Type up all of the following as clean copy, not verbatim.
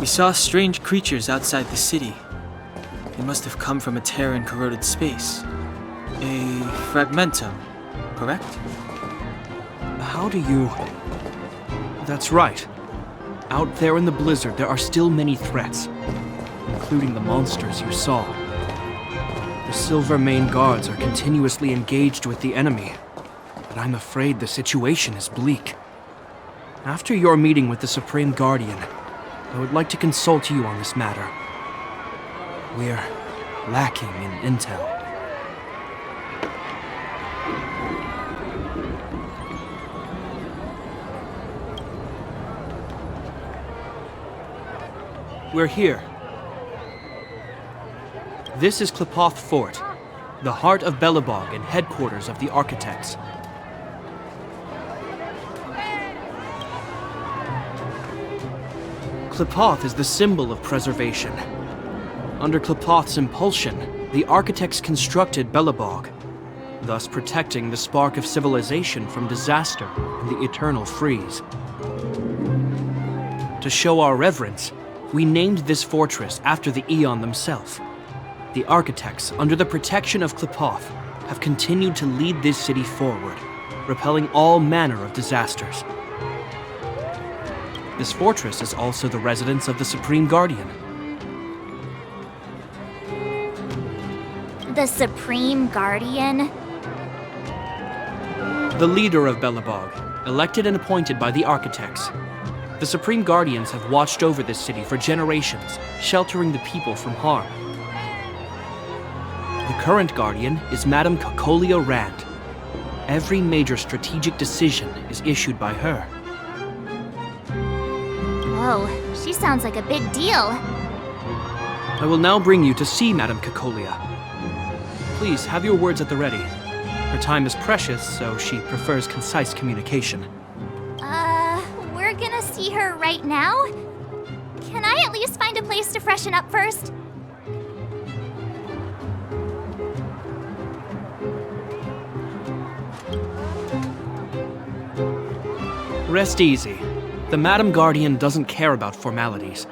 We saw strange creatures outside the city. They must have come from a tear in corroded space. A fragmentum, correct? How do you... That's right. Out there in the blizzard, there are still many threats, including the monsters you saw. The Silvermane guards are continuously engaged with the enemy, but I'm afraid the situation is bleak. After your meeting with the Supreme Guardian, I would like to consult you on this matter. We're lacking in intel. We're here. This is Qlipoth Fort, the heart of Belobog and headquarters of the Architects. Qlipoth is the symbol of preservation. Under Qlipoth's impulsion, the Architects constructed Belobog, thus protecting the spark of civilization from disaster and the eternal freeze. To show our reverence, we named this fortress after the Aeon themselves. The Architects, under the protection of Qlipoth, have continued to lead this city forward, repelling all manner of disasters. This fortress is also the residence of the Supreme Guardian. The Supreme Guardian? The leader of Belobog, elected and appointed by the Architects. The Supreme Guardians have watched over this city for generations, sheltering the people from harm. The current Guardian is Madame Cocolia Rand. Every major strategic decision is issued by her. Oh, she sounds like a big deal. I will now bring you to see Madame Cocolia. Please, have your words at the ready. Her time is precious, so she prefers concise communication. We're gonna see her right now? Can I at least find a place to freshen up first? Rest easy. The Madam Guardian doesn't care about formalities.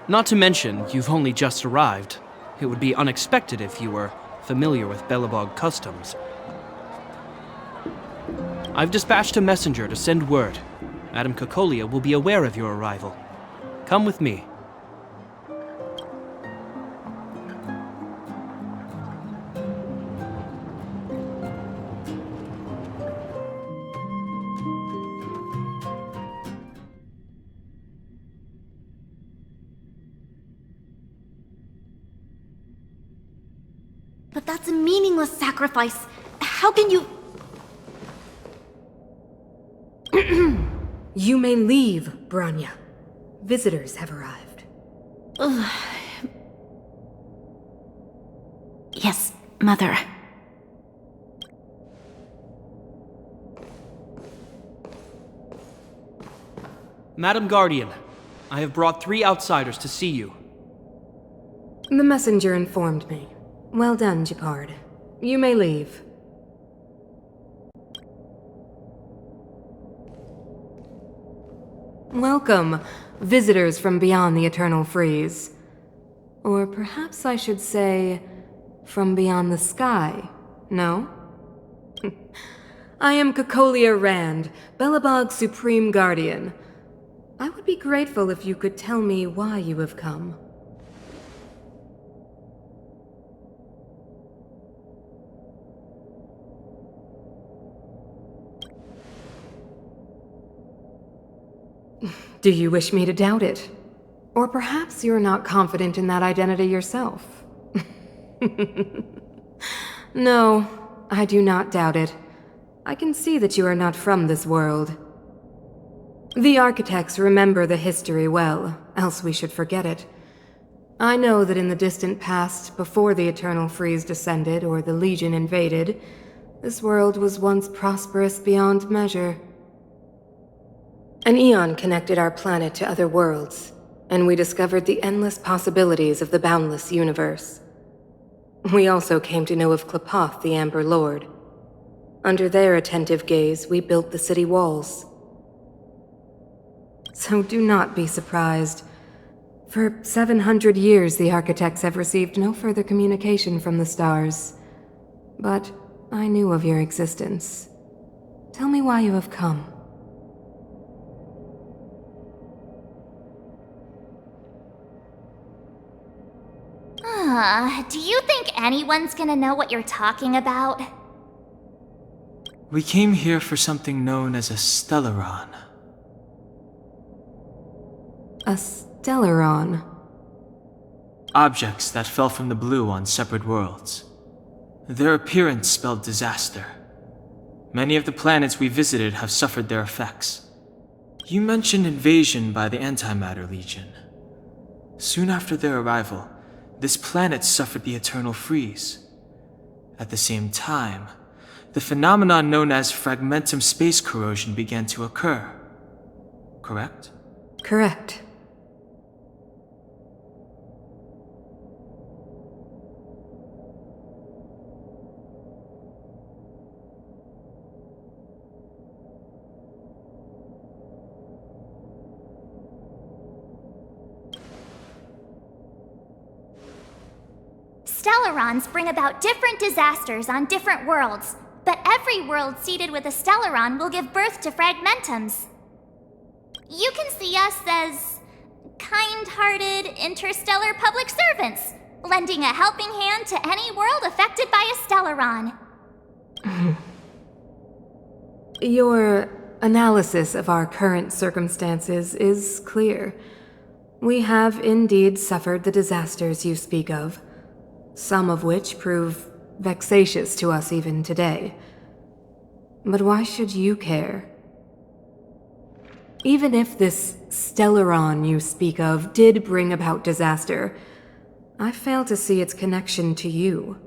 Not to mention, you've only just arrived. It would be unexpected if you were familiar with Belobog customs. I've dispatched a messenger to send word. Madame Cocolia will be aware of your arrival. Come with me. But that's a meaningless sacrifice. How can you... You may leave, Branya. Visitors have arrived. Yes, Mother. Madam Guardian, I have brought 3 outsiders to see you. The messenger informed me. Well done, Gepard. You may leave. Welcome, visitors from beyond the Eternal Freeze. Or perhaps I should say, from beyond the sky, no? I am Cocolia Rand, Belobog's Supreme Guardian. I would be grateful if you could tell me why you have come. Do you wish me to doubt it? Or perhaps you're not confident in that identity yourself? No, I do not doubt it. I can see that you are not from this world. The Architects remember the history well, else we should forget it. I know that in the distant past, before the Eternal Freeze descended or the Legion invaded, this world was once prosperous beyond measure. An Aeon connected our planet to other worlds, and we discovered the endless possibilities of the boundless universe. We also came to know of Qlipoth, the Amber Lord. Under their attentive gaze, we built the city walls. So do not be surprised. For 700 years, the architects have received no further communication from the stars. But I knew of your existence. Tell me why you have come. Do you think anyone's gonna know what you're talking about? We came here for something known as a Stellaron. A Stellaron. Objects that fell from the blue on separate worlds. Their appearance spelled disaster. Many of the planets we visited have suffered their effects. You mentioned invasion by the Antimatter Legion. Soon after their arrival, this planet suffered the eternal freeze. At the same time, the phenomenon known as fragmentum space corrosion began to occur. Correct? Correct. Stellarons bring about different disasters on different worlds, but every world seeded with a Stellaron will give birth to fragmentums. You can see us as kind-hearted interstellar public servants, lending a helping hand to any world affected by a Stellaron. Your analysis of our current circumstances is clear. We have indeed suffered the disasters you speak of, some of which prove vexatious to us even today. But why should you care? Even if this Stellaron you speak of did bring about disaster, I fail to see its connection to you.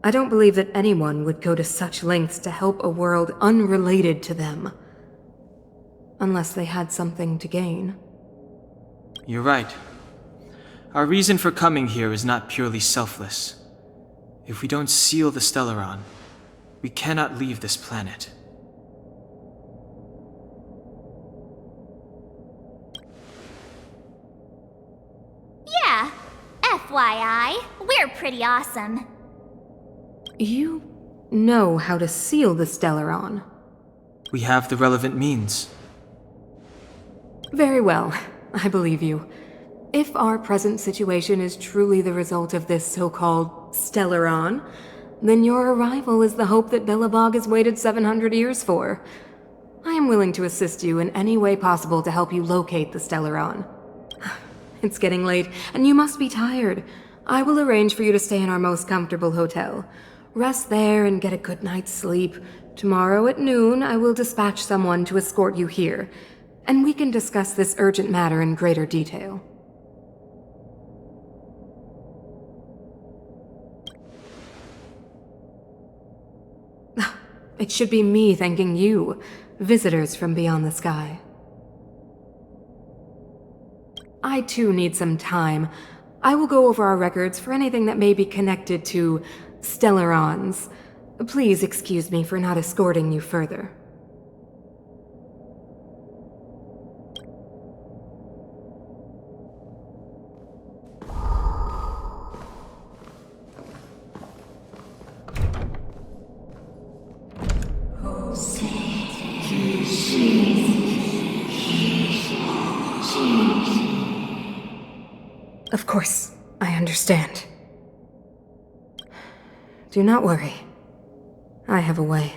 I don't believe that anyone would go to such lengths to help a world unrelated to them. Unless they had something to gain. You're right. Our reason for coming here is not purely selfless. If we don't seal the Stellaron, we cannot leave this planet. Yeah, FYI, we're pretty awesome. You know how to seal the Stellaron. We have the relevant means. Very well, I believe you. If our present situation is truly the result of this so-called Stellaron, then your arrival is the hope that Billabog has waited 700 years for. I am willing to assist you in any way possible to help you locate the Stellaron. It's getting late, and you must be tired. I will arrange for you to stay in our most comfortable hotel. Rest there and get a good night's sleep. Tomorrow at noon, I will dispatch someone to escort you here, and we can discuss this urgent matter in greater detail. It should be me thanking you, visitors from beyond the sky. I too need some time. I will go over our records for anything that may be connected to Stellarons. Please excuse me for not escorting you further. Of course, I understand. Do not worry. I have a way.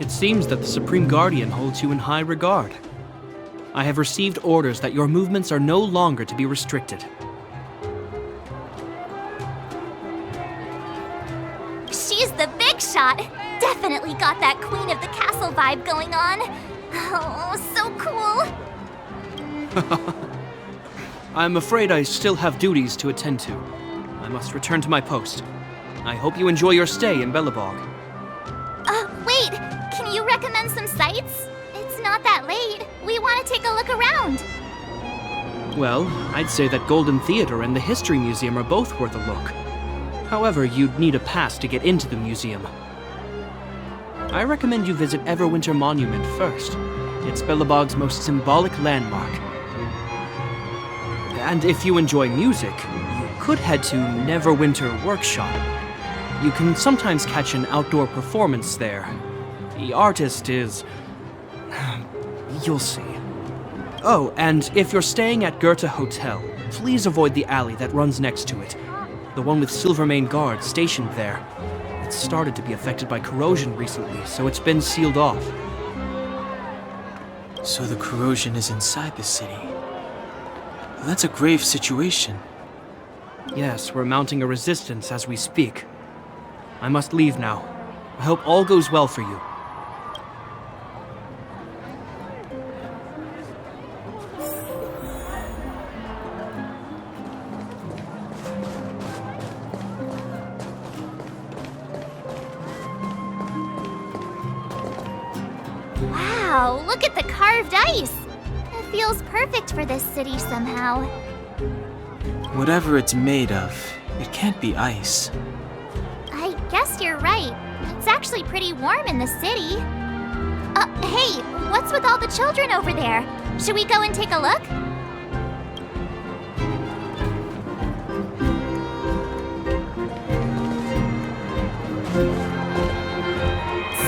It seems that the Supreme Guardian holds you in high regard. I have received orders that your movements are no longer to be restricted. She's the big shot. Definitely got that Queen of the Castle vibe going on. Oh, so cool. I'm afraid I still have duties to attend to. I must return to my post. I hope you enjoy your stay in Belobog. Wait! Can you recommend some sites? It's not that late. We want to take a look around. Well, I'd say that Golden Theater and the History Museum are both worth a look. However, you'd need a pass to get into the museum. I recommend you visit Everwinter Monument first. It's Belobog's most symbolic landmark. And if you enjoy music, you could head to Neverwinter Workshop. You can sometimes catch an outdoor performance there. The artist is... you'll see. Oh, and if you're staying at Goethe Hotel, please avoid the alley that runs next to it. The one with Silvermane guards stationed there. It's started to be affected by corrosion recently, so it's been sealed off. So the corrosion is inside the city. That's a grave situation. Yes, we're mounting a resistance as we speak. I must leave now. I hope all goes well for you. Wow, look at the carved ice! It feels perfect for this city somehow. Whatever it's made of, it can't be ice. I guess you're right. It's actually pretty warm in the city. Hey, what's with all the children over there? Should we go and take a look?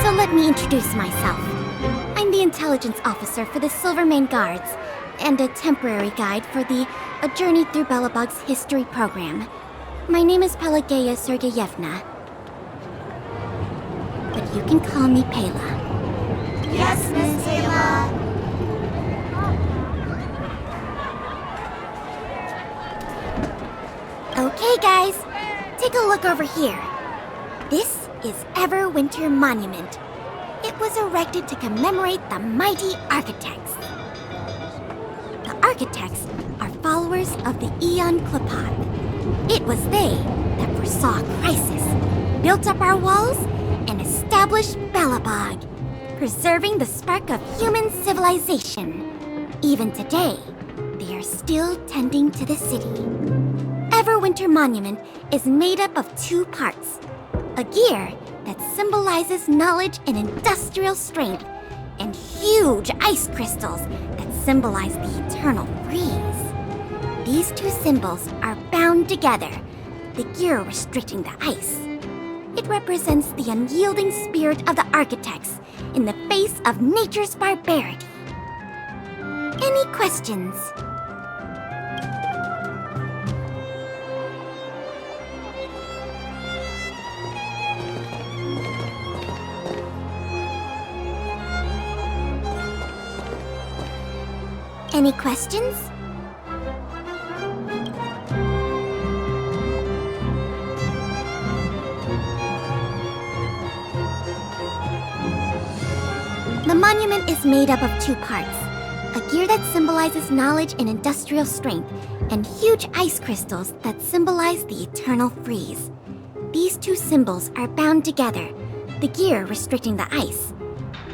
So let me introduce myself. I'm the intelligence officer for the Silvermane Guards, and a temporary guide for the A Journey Through Belobog's History program. My name is Pelageya Sergeyevna. But you can call me Pela. Yes, Miss Taylor. Okay, guys, take a look over here. This is Everwinter Monument. It was erected to commemorate the mighty architects. The architects are followers of the Aeon Klapath. It was they that foresaw a crisis, built up our walls, and established Belobog, preserving the spark of human civilization. Even today, they are still tending to the city. Everwinter Monument is made up of two parts. A gear that symbolizes knowledge and industrial strength, and huge ice crystals that symbolize the eternal freeze. These two symbols are bound together, the gear restricting the ice. It represents the unyielding spirit of the architects in the face of nature's barbarity. Any questions? Any questions? The monument is made up of two parts. A gear that symbolizes knowledge and industrial strength, and huge ice crystals that symbolize the eternal freeze. These two symbols are bound together, the gear restricting the ice.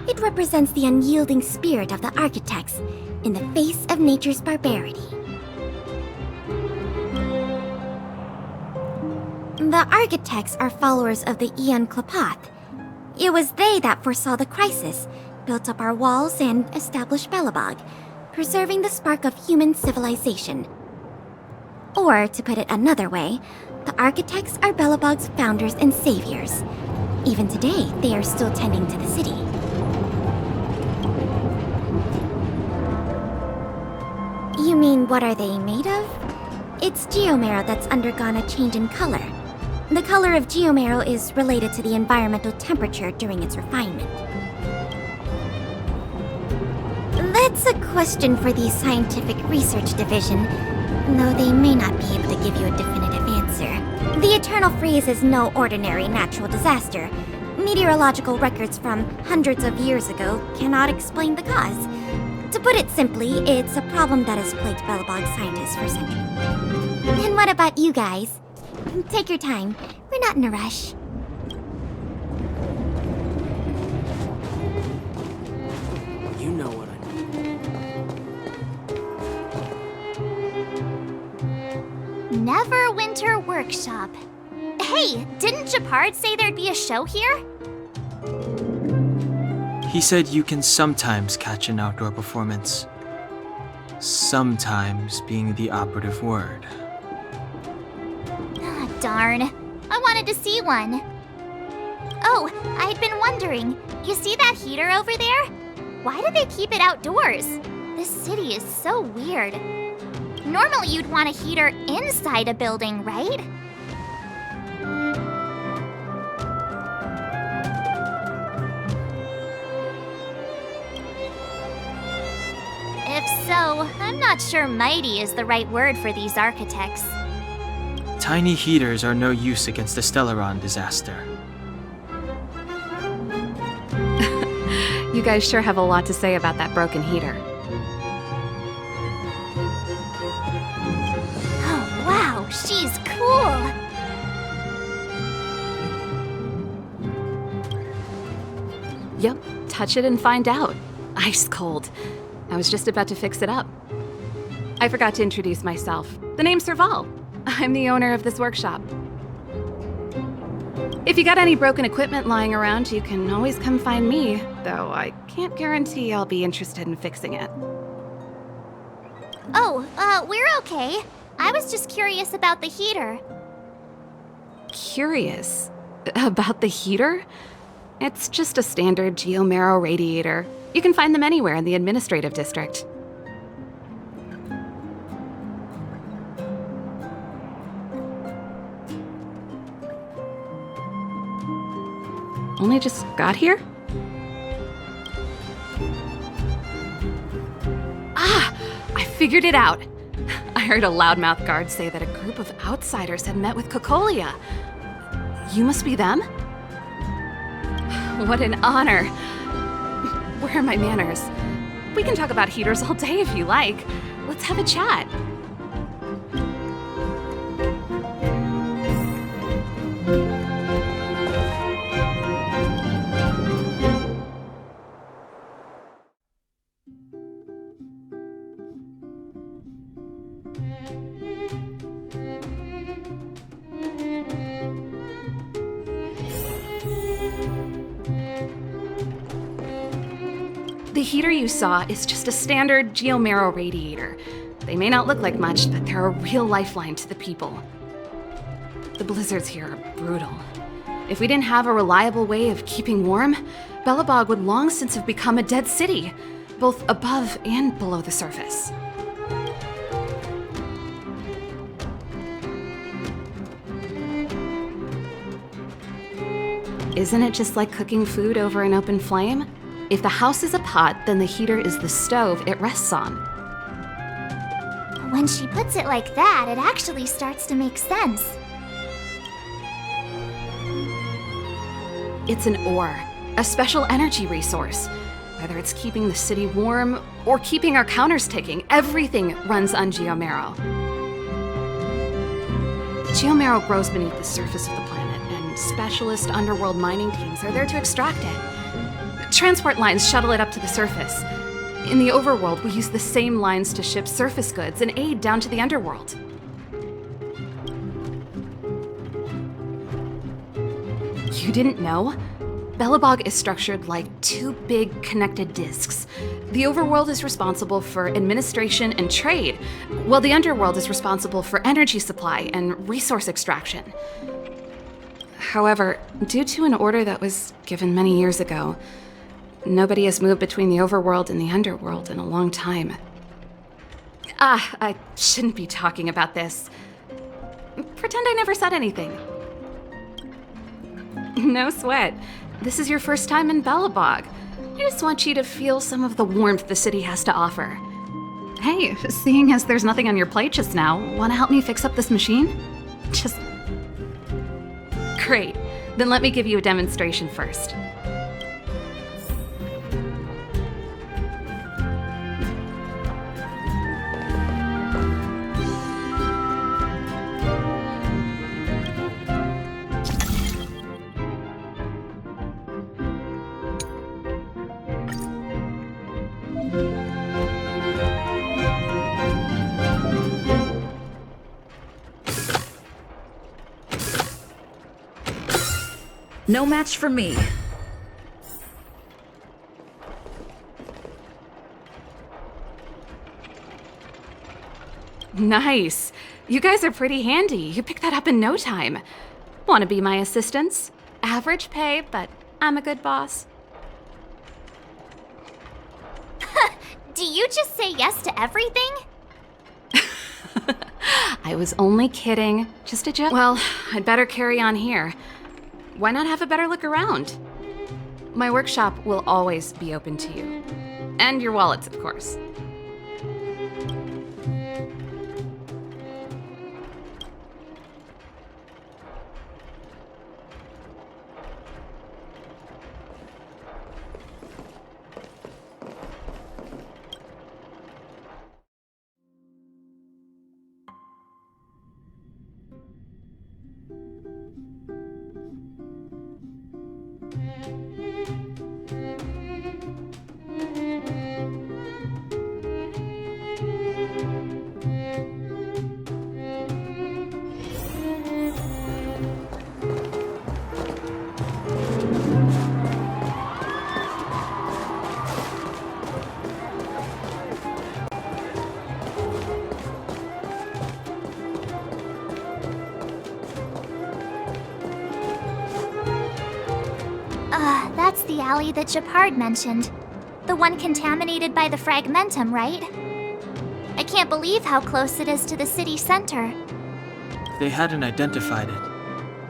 It represents the unyielding spirit of the architects in the face of nature's barbarity. The architects are followers of the Aeon Klapath. It was they that foresaw the crisis, built up our walls, and established Belobog, preserving the spark of human civilization. Or, to put it another way, the architects are Belobog's founders and saviors. Even today, they are still tending to the city. You mean, what are they made of? It's geomarrow that's undergone a change in color. The color of geomarrow is related to the environmental temperature during its refinement. That's a question for the Scientific Research Division, though they may not be able to give you a definitive answer. The Eternal Freeze is no ordinary natural disaster. Meteorological records from hundreds of years ago cannot explain the cause. To put it simply, it's a problem that has plagued Belobog scientists for centuries. And what about you guys? Take your time. We're not in a rush. You know what I mean. Neverwinter Workshop. Hey, didn't Japard say there'd be a show here? He said you can sometimes catch an outdoor performance. Sometimes being the operative word. Ah, darn. I wanted to see one. Oh, I'd been wondering. You see that heater over there? Why do they keep it outdoors? This city is so weird. Normally you'd want a heater inside a building, right? If so, I'm not sure mighty is the right word for these architects. Tiny heaters are no use against the Stellaron disaster. You guys sure have a lot to say about that broken heater. Oh, wow, she's cool. Yep, touch it and find out. Ice cold. I was just about to fix it up. I forgot to introduce myself. The name's Serval. I'm the owner of this workshop. If you got any broken equipment lying around, you can always come find me, though I can't guarantee I'll be interested in fixing it. Oh, we're okay. I was just curious about the heater. Curious? About the heater? It's just a standard geomarrow radiator. You can find them anywhere in the administrative district. Only just got here? Ah! I figured it out! I heard a loudmouth guard say that a group of outsiders had met with Cocolia. You must be them? What an honor. Where are my manners? We can talk about heaters all day if you like. Let's have a chat. The heater you saw is just a standard geomarrow radiator. They may not look like much, but they're a real lifeline to the people. The blizzards here are brutal. If we didn't have a reliable way of keeping warm, Belobog would long since have become a dead city, both above and below the surface. Isn't it just like cooking food over an open flame? If the house is a pot, then the heater is the stove it rests on. When she puts it like that, it actually starts to make sense. It's an ore, a special energy resource. Whether it's keeping the city warm or keeping our counters ticking, everything runs on geomarrow. Geomarrow grows beneath the surface of the planet, and specialist underworld mining teams are there to extract it. Transport lines shuttle it up to the surface. In the overworld, we use the same lines to ship surface goods and aid down to the underworld. You didn't know? Belobog is structured like two big connected disks. The overworld is responsible for administration and trade, while the underworld is responsible for energy supply and resource extraction. However, due to an order that was given many years ago, nobody has moved between the overworld and the underworld in a long time. I shouldn't be talking about this. Pretend I never said anything. No sweat. This is your first time in Belobog. I just want you to feel some of the warmth the city has to offer. Hey, seeing as there's nothing on your plate just now, want to help me fix up this machine? Just... Great. Then let me give you a demonstration first. No match for me. Nice. You guys are pretty handy. You picked that up in no time. Want to be my assistants? Average pay, but I'm a good boss. Do you just say yes to everything? I was only kidding. Just a joke. Well, I'd better carry on here. Why not have a better look around? My workshop will always be open to you. And your wallets, of course. That's the alley that Japard mentioned. The one contaminated by the fragmentum, right? I can't believe how close it is to the city center. If they hadn't identified it,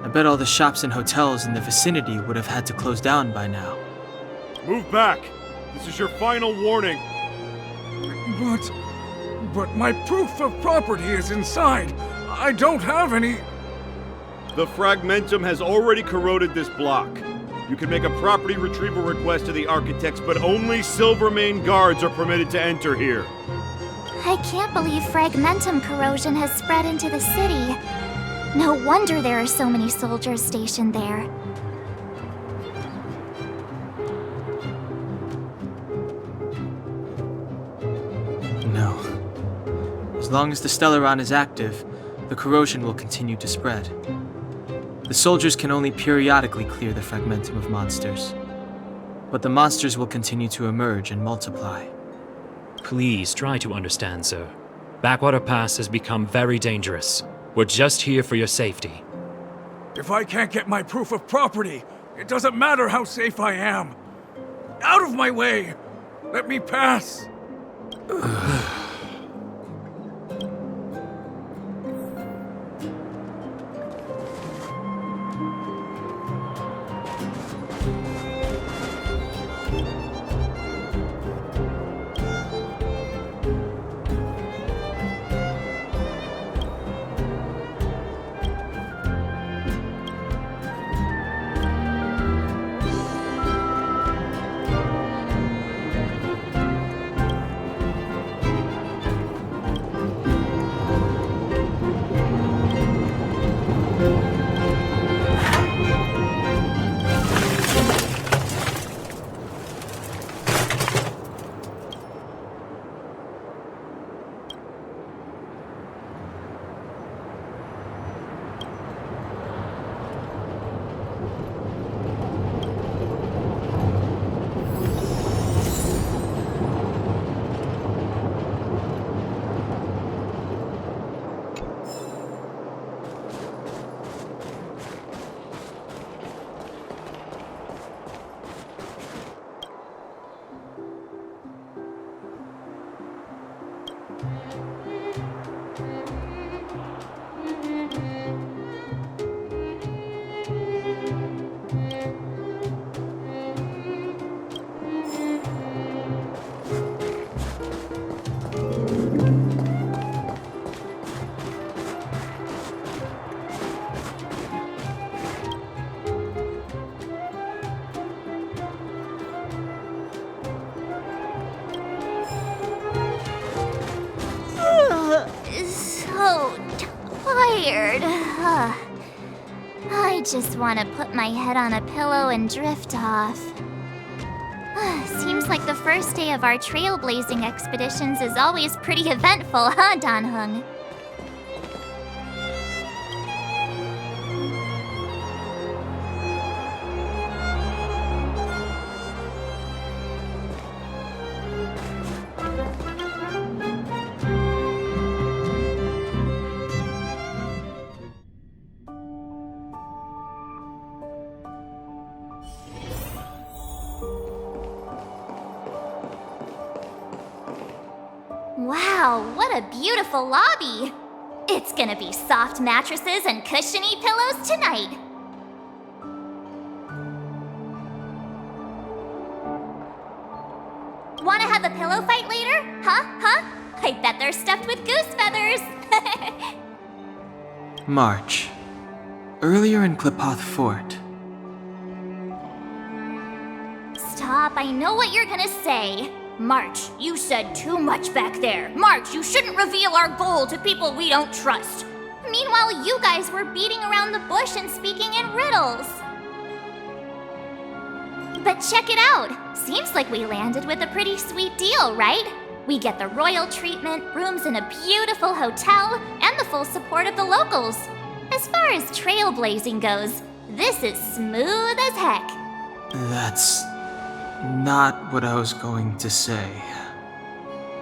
I bet all the shops and hotels in the vicinity would have had to close down by now. Move back! This is your final warning! But my proof of property is inside. I don't have any... The fragmentum has already corroded this block. You can make a property retrieval request to the architects, but only Silvermane guards are permitted to enter here. I can't believe fragmentum corrosion has spread into the city. No wonder there are so many soldiers stationed there. No. As long as the Stellaron is active, the corrosion will continue to spread. The soldiers can only periodically clear the fragmentum of monsters. But the monsters will continue to emerge and multiply. Please try to understand, sir. Backwater Pass has become very dangerous. We're just here for your safety. If I can't get my proof of property, it doesn't matter how safe I am. Out of my way! Let me pass! So tired. I just want to put my head on a pillow and drift off. Seems like the first day of our trailblazing expeditions is always pretty eventful, huh, Dan-hung? Wow, what a beautiful lobby! It's gonna be soft mattresses and cushiony pillows tonight. Wanna have a pillow fight later? Huh? I bet they're stuffed with goose feathers. March. Earlier in Klipoth Fort. Stop, I know what you're gonna say. March, you said too much back there. March, you shouldn't reveal our goal to people we don't trust. Meanwhile, you guys were beating around the bush and speaking in riddles. But check it out. Seems like we landed with a pretty sweet deal, right? We get the royal treatment, rooms in a beautiful hotel, and the full support of the locals. As far as trailblazing goes, this is smooth as heck. That's not what I was going to say.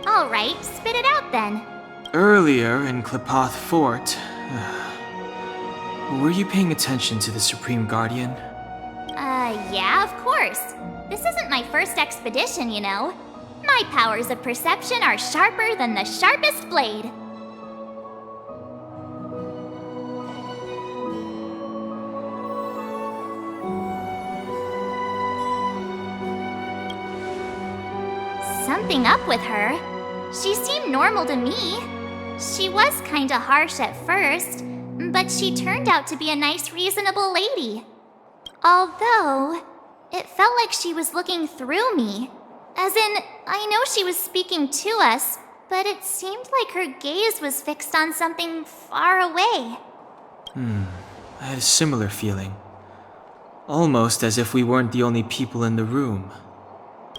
All right, spit it out then. Earlier in Klipoth Fort, were you paying attention to the Supreme Guardian? Yeah, of course. This isn't my first expedition, you know. My powers of perception are sharper than the sharpest blade. Something up with her. She seemed normal to me. She was kinda harsh at first, but she turned out to be a nice, reasonable lady. Although, it felt like she was looking through me. As in, I know she was speaking to us, but it seemed like her gaze was fixed on something far away. I had a similar feeling. Almost as if we weren't the only people in the room.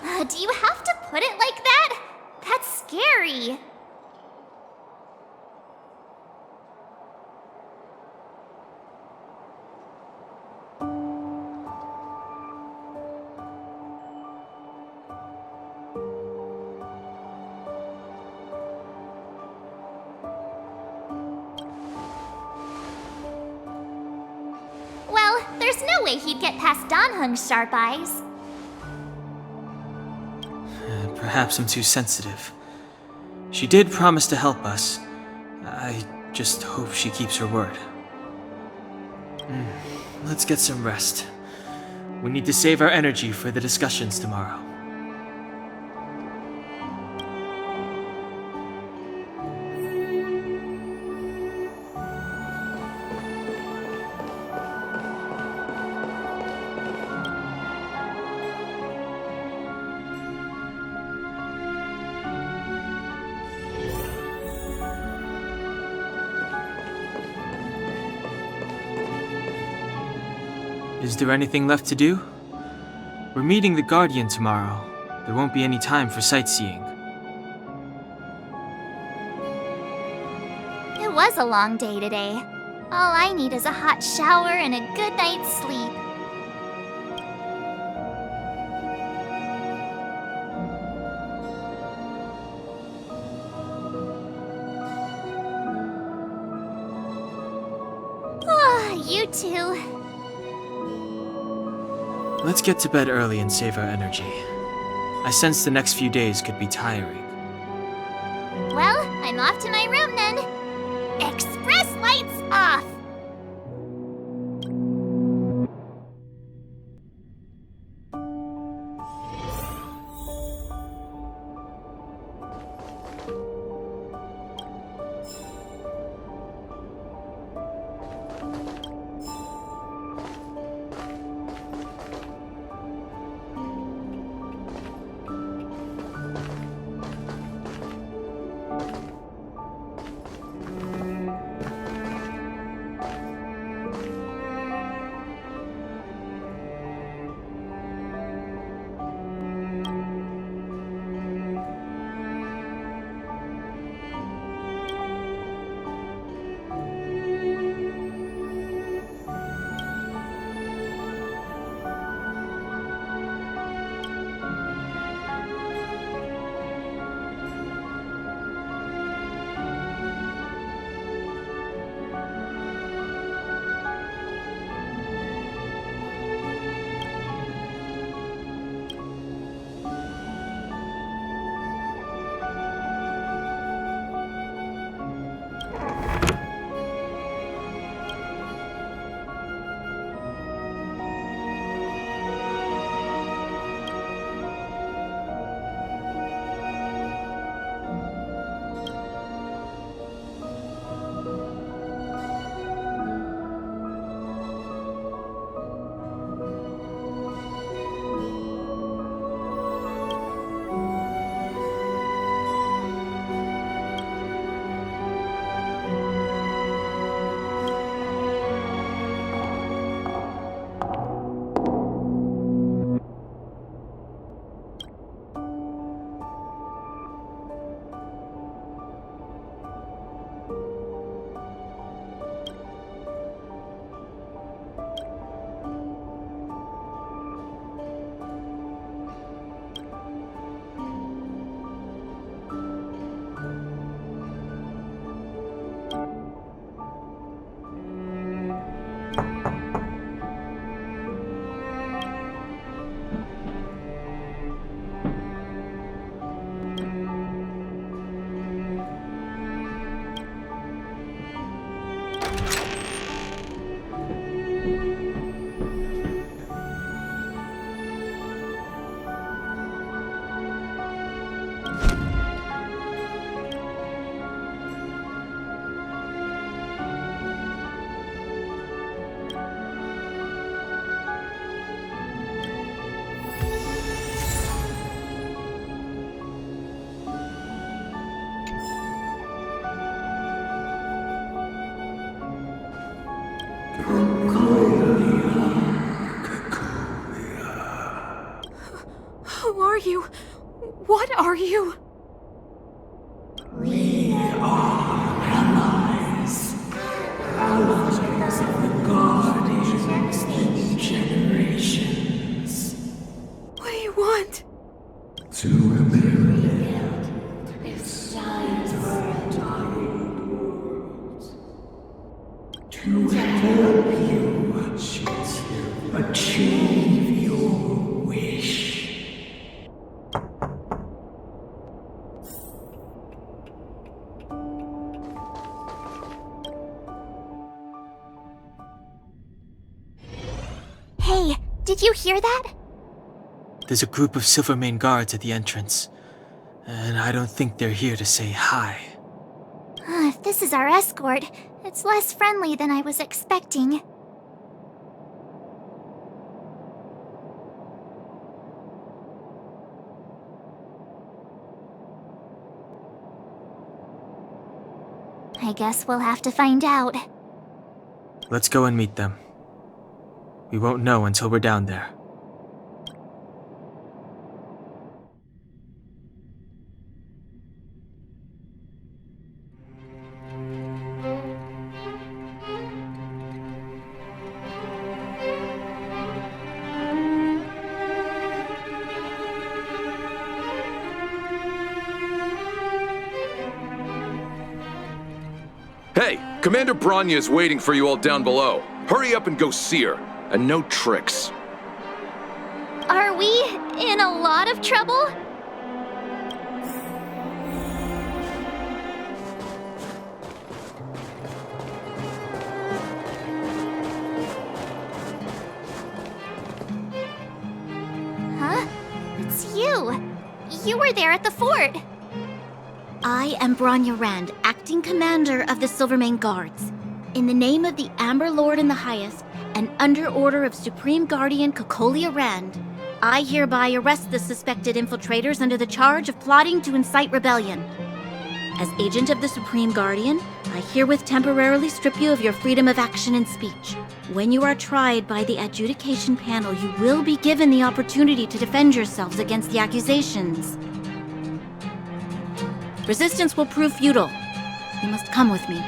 Do you have to put it like that? That's scary. Well, there's no way he'd get past Donhung's sharp eyes. Perhaps I'm too sensitive. She did promise to help us. I just hope she keeps her word. Let's get some rest. We need to save our energy for the discussions tomorrow. Is there anything left to do? We're meeting the Guardian tomorrow. There won't be any time for sightseeing. It was a long day today. All I need is a hot shower and a good night's sleep. You too. Let's get to bed early and save our energy. I sense the next few days could be tiring. Well, I'm off to my room then. Express lights off! What are you? We are allies. Allies of the Guardians in generations. What do you want? To rebuild its giant world. To help you achieve your wish. Hey, did you hear that? There's a group of Silvermane guards at the entrance, and I don't think they're here to say hi. If this is our escort, it's less friendly than I was expecting. I guess we'll have to find out. Let's go and meet them. We won't know until we're down there. Hey, Commander Bronya is waiting for you all down below. Hurry up and go see her. And no tricks. Are we in a lot of trouble? Huh? It's you. You were there at the fort. I am Bronya Rand, acting commander of the Silvermane Guards. In the name of the Amber Lord in the Highest, and under order of Supreme Guardian Cocolia Rand, I hereby arrest the suspected infiltrators under the charge of plotting to incite rebellion. As agent of the Supreme Guardian, I herewith temporarily strip you of your freedom of action and speech. When you are tried by the adjudication panel, you will be given the opportunity to defend yourselves against the accusations. Resistance will prove futile. You must come with me.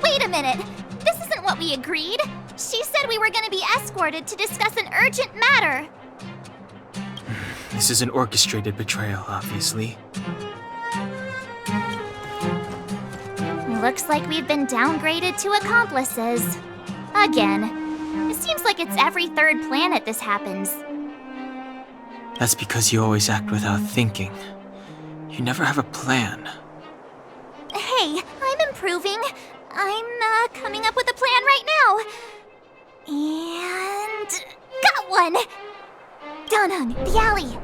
Wait a minute. This isn't what we agreed. She said we were going to be escorted to discuss an urgent matter. This is an orchestrated betrayal, obviously. Looks like we've been downgraded to accomplices. Again. It seems like it's every third planet this happens. That's because you always act without thinking. You never have a plan. Hey, I'm improving. I'm coming up with a plan right now. And... got one! Donhung, the alley.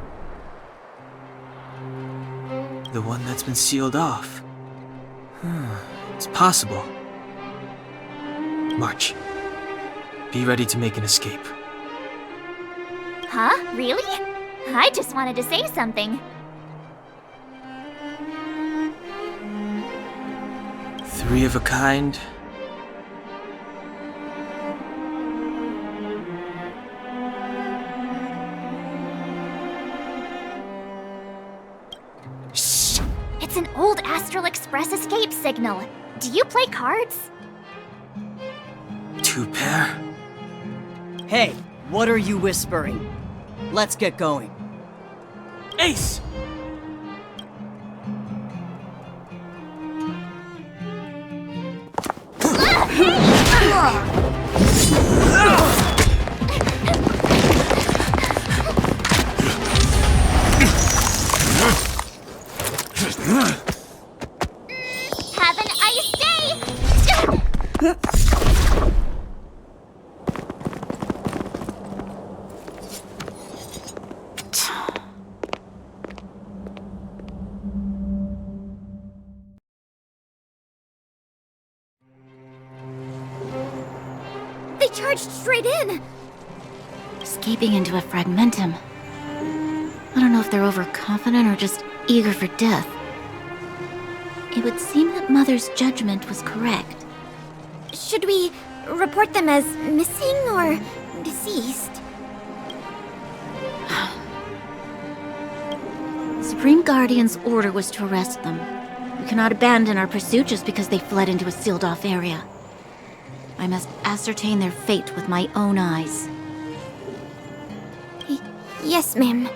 The one that's been sealed off. It's possible. March. Be ready to make an escape. Huh? Really? I just wanted to say something. Three of a kind. Shh! It's an old Astral Express escape signal. Do you play cards? 2 pair? Hey, what are you whispering? Let's get going. Ace! Have an ice day! They charged straight in! Escaping into a fragmentum. I don't know if they're overconfident or just eager for death. It would seem that Mother's judgment was correct. Should we report them as missing or deceased? The Supreme Guardian's order was to arrest them. We cannot abandon our pursuit just because they fled into a sealed-off area. I must ascertain their fate with my own eyes. Yes, ma'am.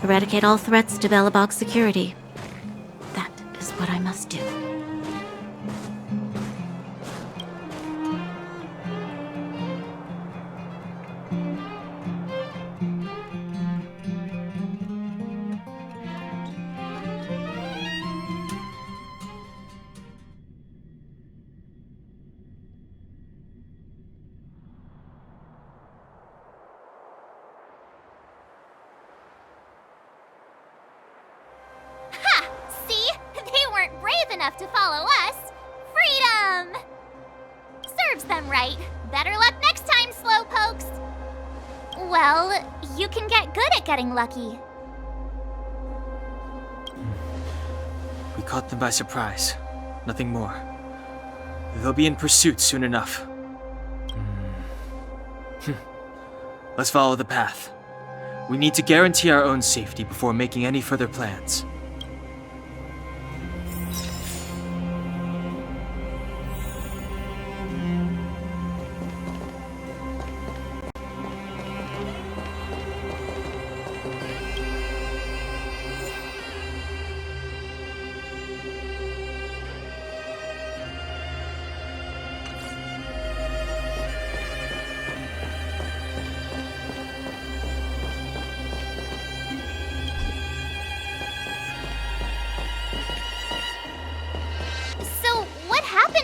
Eradicate all threats to Belobog's security. That is what I must do. Enough to follow us. Freedom! Serves them right. Better luck next time, slowpokes. Well, you can get good at getting lucky. We caught them by surprise. Nothing more. They'll be in pursuit soon enough. Let's follow the path. We need to guarantee our own safety before making any further plans.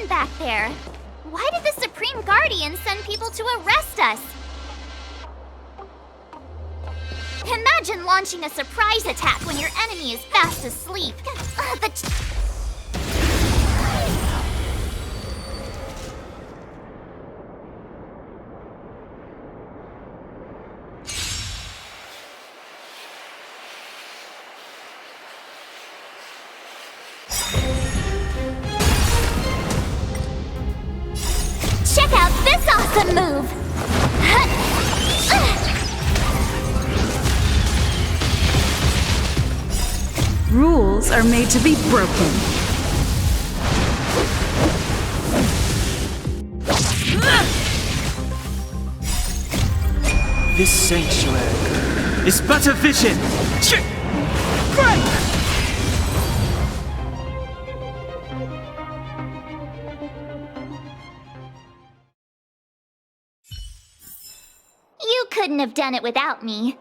Back there. Why did the Supreme Guardian send people to arrest us? Imagine launching a surprise attack when your enemy is fast asleep. Check out this awesome move! Rules are made to be broken. This sanctuary is but a vision! You couldn't have done it without me.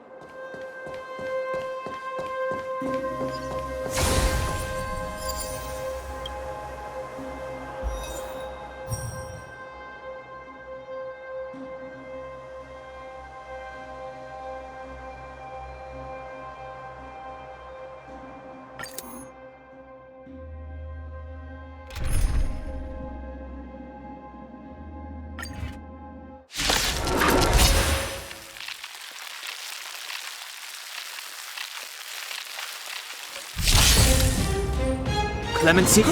Clemency?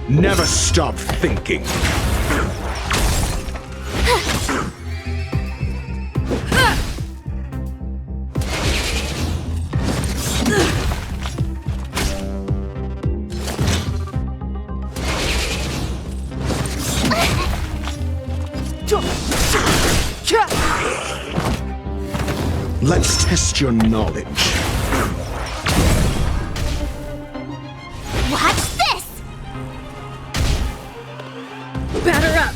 Never stop thinking. Let's test your knowledge. Watch this! Batter up!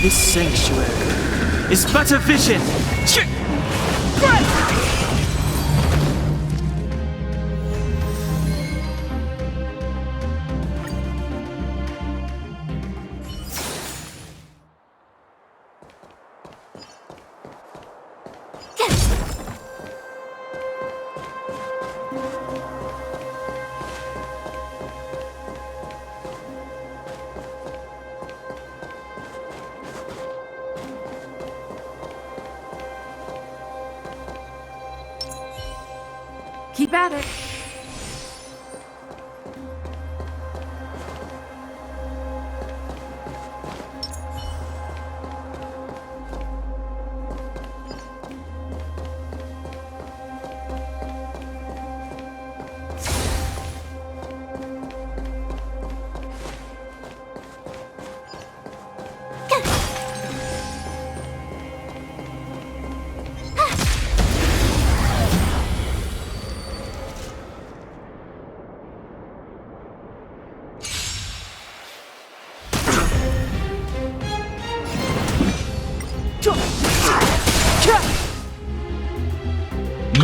This sanctuary is but a vision! Keep at it.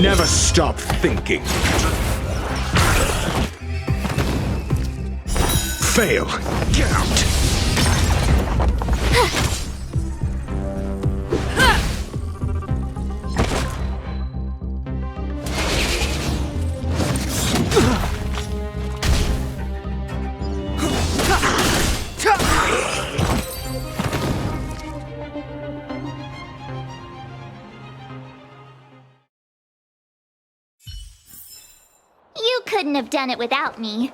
Never stop thinking. Fail. Get out. You couldn't have done it without me.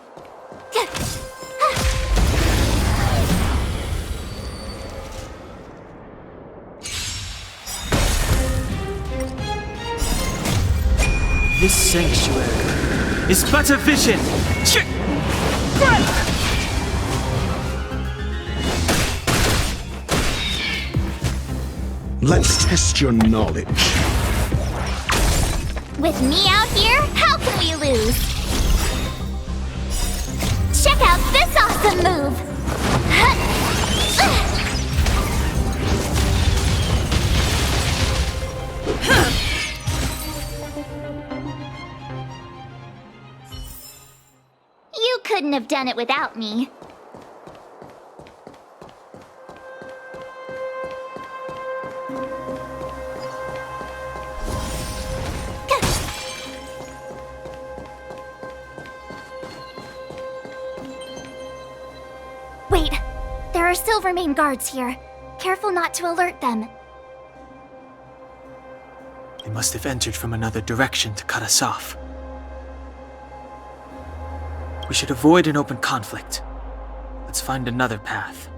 This sanctuary is but a vision. Let's test your knowledge. With me out here, how can we lose? Check out this awesome move! You couldn't have done it without me. Wait, there are Silvermane guards here. Careful not to alert them. They must have entered from another direction to cut us off. We should avoid an open conflict. Let's find another path.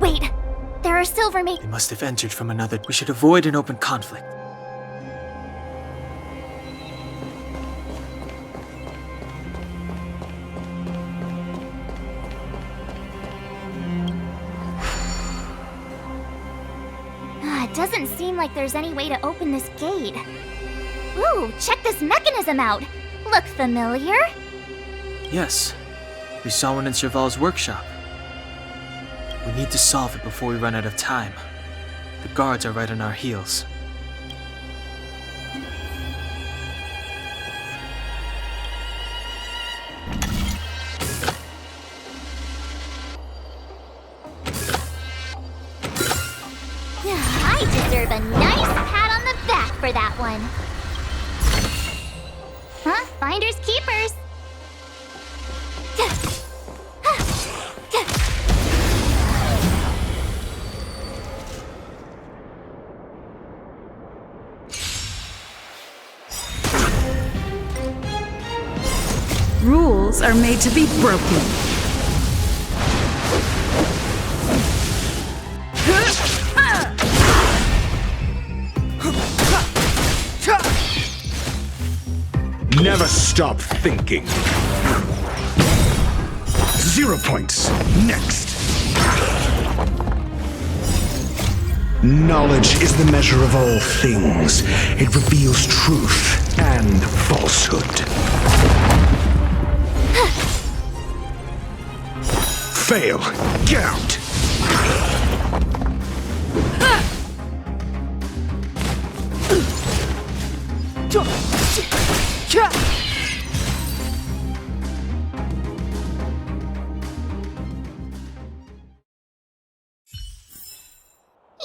Wait, there are Silvermane. They must have entered from another. We should avoid an open conflict. It doesn't seem like there's any way to open this gate. Ooh, check this mechanism out! Look familiar? Yes, we saw one in Serval's workshop. We need to solve it before we run out of time. The guards are right on our heels. I deserve a nice pat on the back for that one. Huh? Finders keepers. Rules are made to be broken. Never stop thinking. 0 points. Next. Knowledge is the measure of all things. It reveals truth and falsehood. Fail. Get out.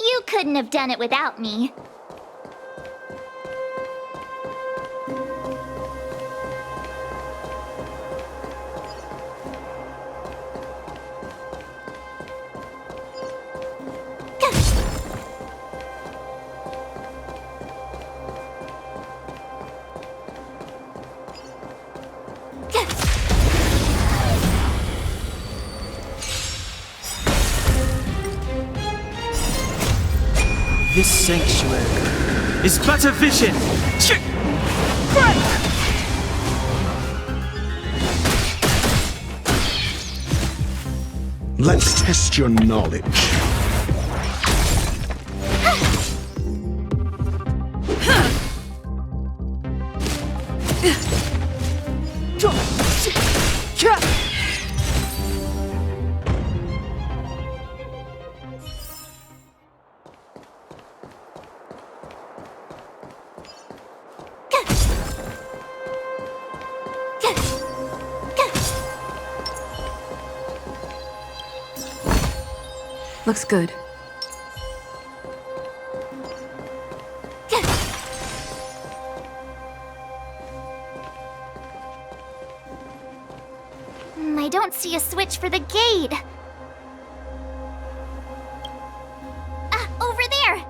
You couldn't have done it without me. This sanctuary is but a vision! Let's test your knowledge. Looks good. I don't see a switch for the gate. Ah, over there!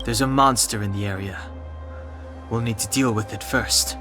There's a monster in the area. We'll need to deal with it first.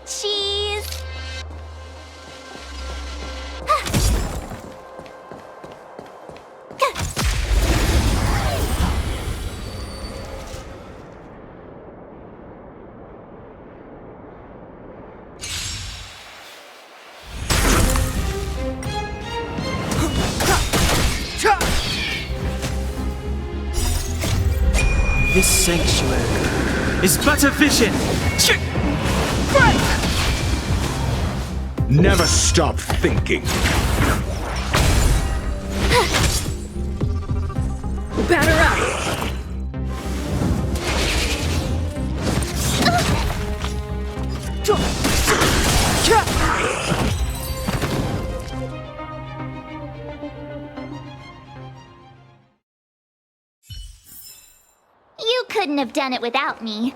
Cheese! This sanctuary is but a vision! Never stop thinking. Batter up! You couldn't have done it without me.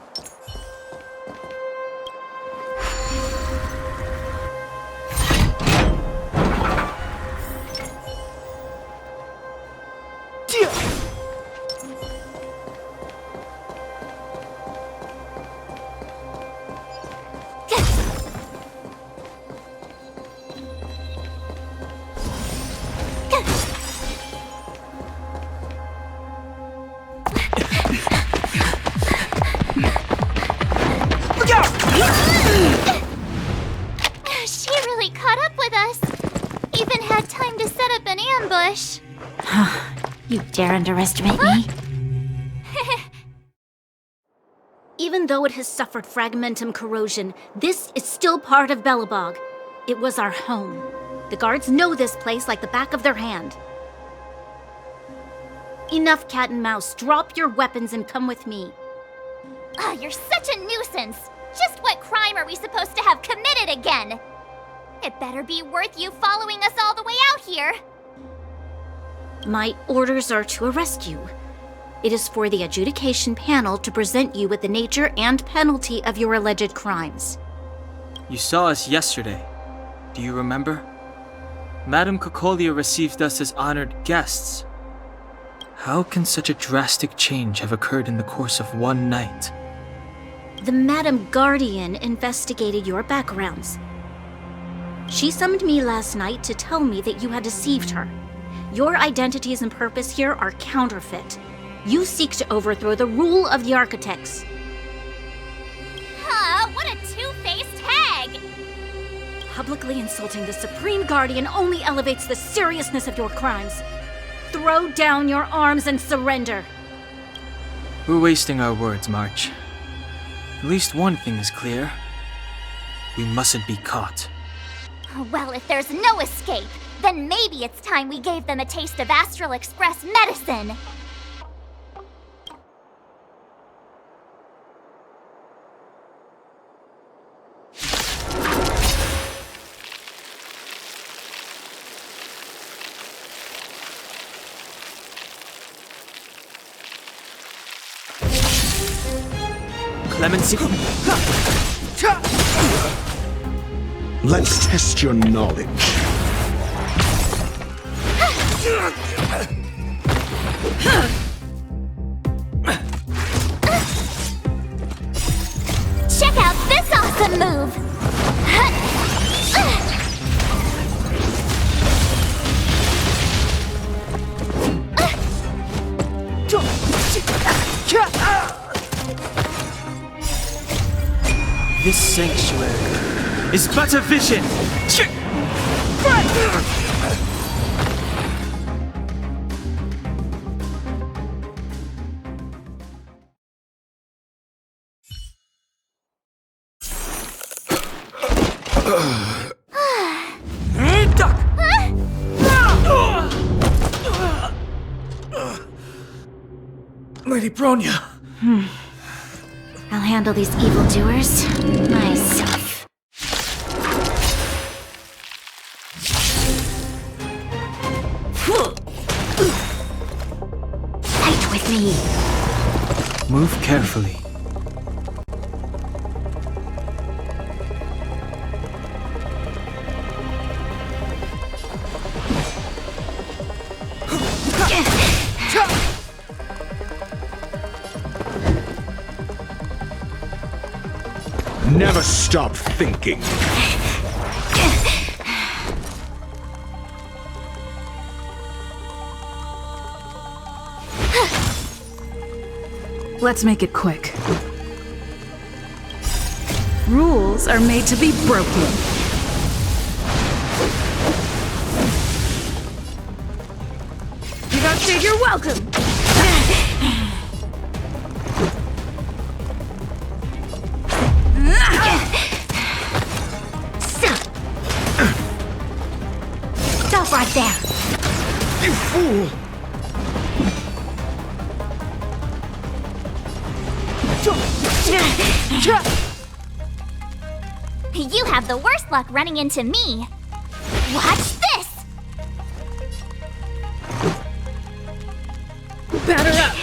She really caught up with us. Even had time to set up an ambush. You dare underestimate me? Even though it has suffered fragmentum corrosion, this is still part of Belobog. It was our home. The guards know this place like the back of their hand. Enough cat and mouse. Drop your weapons and come with me. Ah, you're such a nuisance. Just what crime are we supposed to have committed again? It better be worth you following us all the way out here. My orders are to arrest you. It is for the adjudication panel to present you with the nature and penalty of your alleged crimes. You saw us yesterday. Do you remember? Madame Cocolia received us as honored guests. How can such a drastic change have occurred in the course of one night? The Madam Guardian investigated your backgrounds. She summoned me last night to tell me that you had deceived her. Your identities and purpose here are counterfeit. You seek to overthrow the rule of the Architects. Huh, what a two-faced hag! Publicly insulting the Supreme Guardian only elevates the seriousness of your crimes. Throw down your arms and surrender. We're wasting our words, March. At least one thing is clear. We mustn't be caught. Well, if there's no escape, then maybe it's time we gave them a taste of Astral Express medicine! Clemency. Let's test your knowledge. Check out this awesome move! This sanctuary is but a vision! Lady Bronya! I'll handle these evildoers myself. Fight with me! Move carefully. Never stop thinking. Let's make it quick. Rules are made to be broken. You don't say you're welcome! Stop right there! You fool! You have the worst luck running into me! Watch this! Batter up!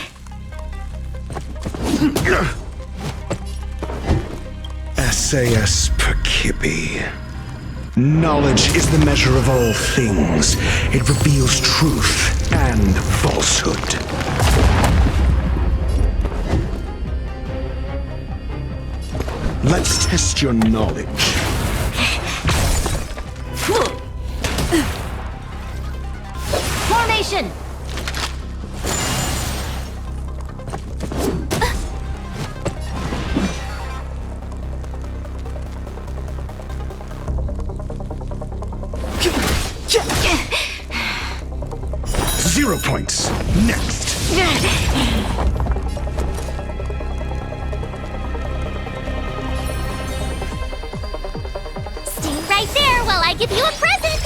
SAS Perkibi. Knowledge is the measure of all things. It reveals truth and falsehood. Let's test your knowledge. Formation! Zero points. Next. Stay right there while I give you a present!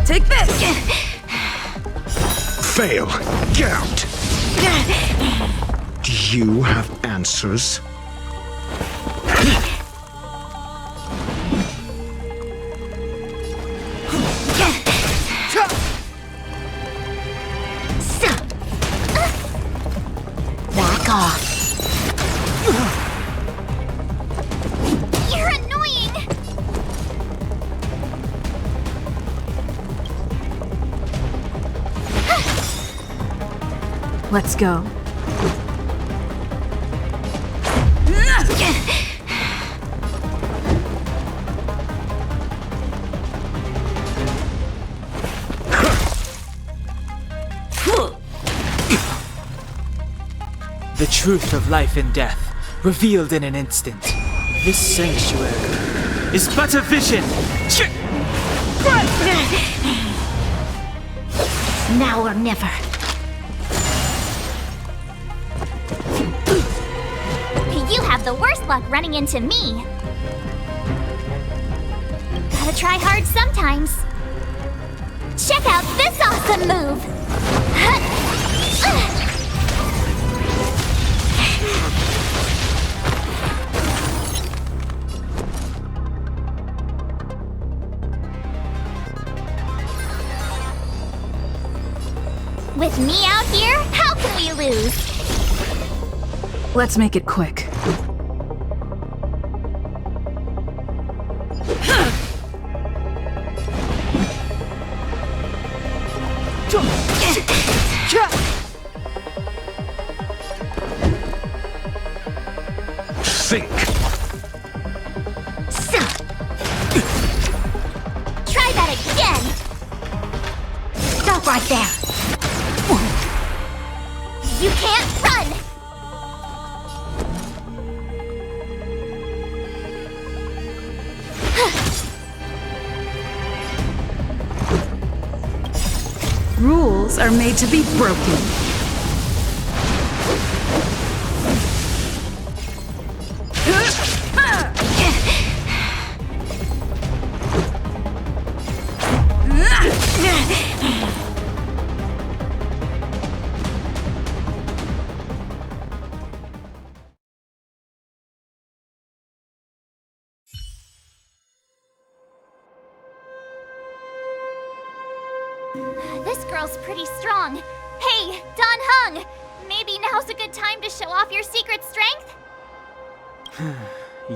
Take this! Fail. Get out. Do you have answers? Back off. You're annoying! Let's go. The truth of life and death, revealed in an instant. This sanctuary is but a vision! Now or never. the worst luck running into me. Gotta try hard sometimes. Check out this awesome move! With me out here, how can we lose? Let's make it quick. Think! Try that again! Stop right there! You can't run! Rules are made to be broken. This girl's pretty strong. Hey, Don Hung! Maybe now's a good time to show off your secret strength?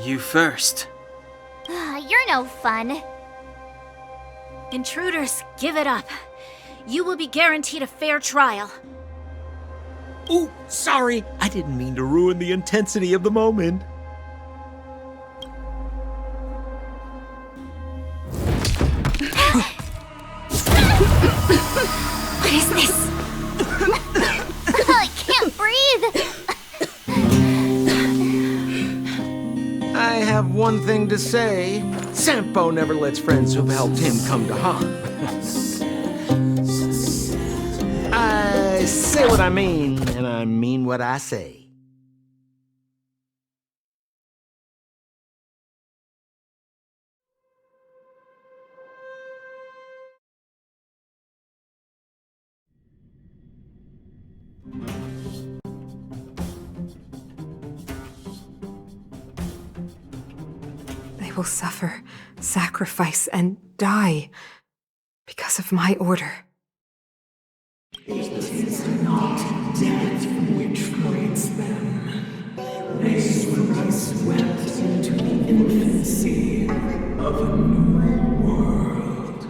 You first. You're no fun. Intruders, give it up. You will be guaranteed a fair trial. Ooh, sorry. I didn't mean to ruin the intensity of the moment. What is this? I can't breathe! I have one thing to say. Sampo never lets friends who've helped him come to harm. I say what I mean, and I mean what I say. They will suffer, sacrifice, and die because of my order. It is not death which frees them. They will be swept into the infancy of a new world.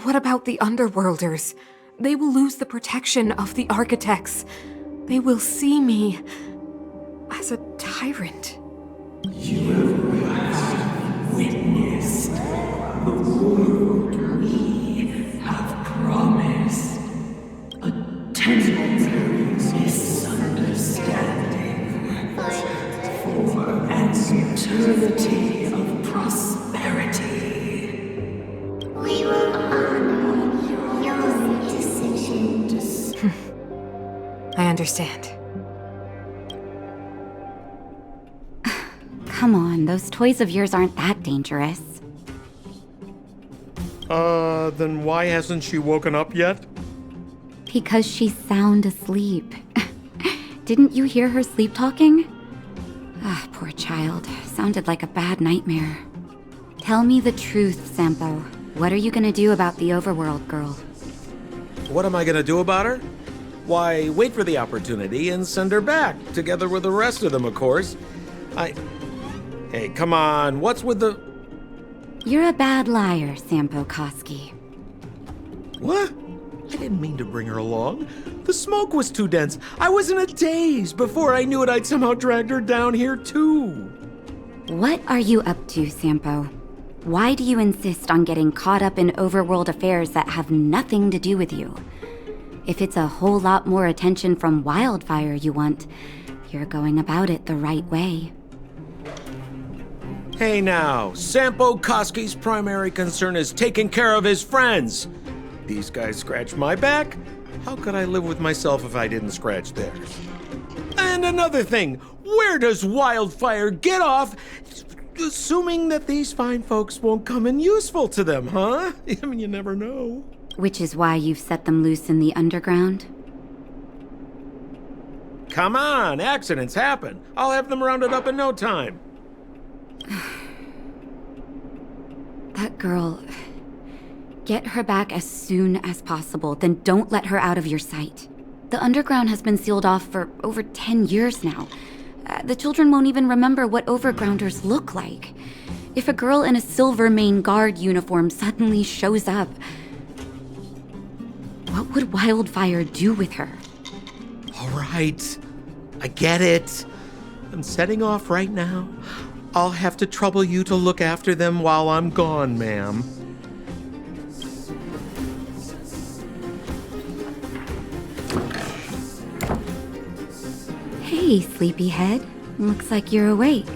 What about the Underworlders? They will lose the protection of the Architects. They will see me as a tyrant. You have witnessed the world we have promised. A temporary misunderstanding for an eternity of prosperity. We will honor your decision. I understand. Come on, those toys of yours aren't that dangerous. Then why hasn't she woken up yet? Because she's sound asleep. Didn't you hear her sleep talking? Ah, poor child. Sounded like a bad nightmare. Tell me the truth, Sampo. What are you gonna do about the Overworld girl? What am I gonna do about her? Why, wait for the opportunity and send her back, together with the rest of them, of course. Hey, come on, what's with the... You're a bad liar, Sampo Koski. What? I didn't mean to bring her along. The smoke was too dense. I was in a daze. Before I knew it, I'd somehow dragged her down here, too. What are you up to, Sampo? Why do you insist on getting caught up in overworld affairs that have nothing to do with you? If it's a whole lot more attention from Wildfire you want, you're going about it the right way. Hey now, Sampo Koski's primary concern is taking care of his friends. These guys scratch my back. How could I live with myself if I didn't scratch theirs? And And another thing, where does Wildfire get off assuming that these fine folks won't come in useful to them, huh? I mean, you never know. Which is why you've set them loose in the underground? Come on, accidents happen. I'll have them rounded up in no time. That girl... Get her back as soon as possible, then don't let her out of your sight. The underground has been sealed off for over 10 years now. The children won't even remember what overgrounders look like. If a girl in a Silvermane Guard uniform suddenly shows up, what would Wildfire do with her? All right, I get it. I'm setting off right now. I'll have to trouble you to look after them while I'm gone, ma'am. Hey, sleepyhead. Looks like you're awake.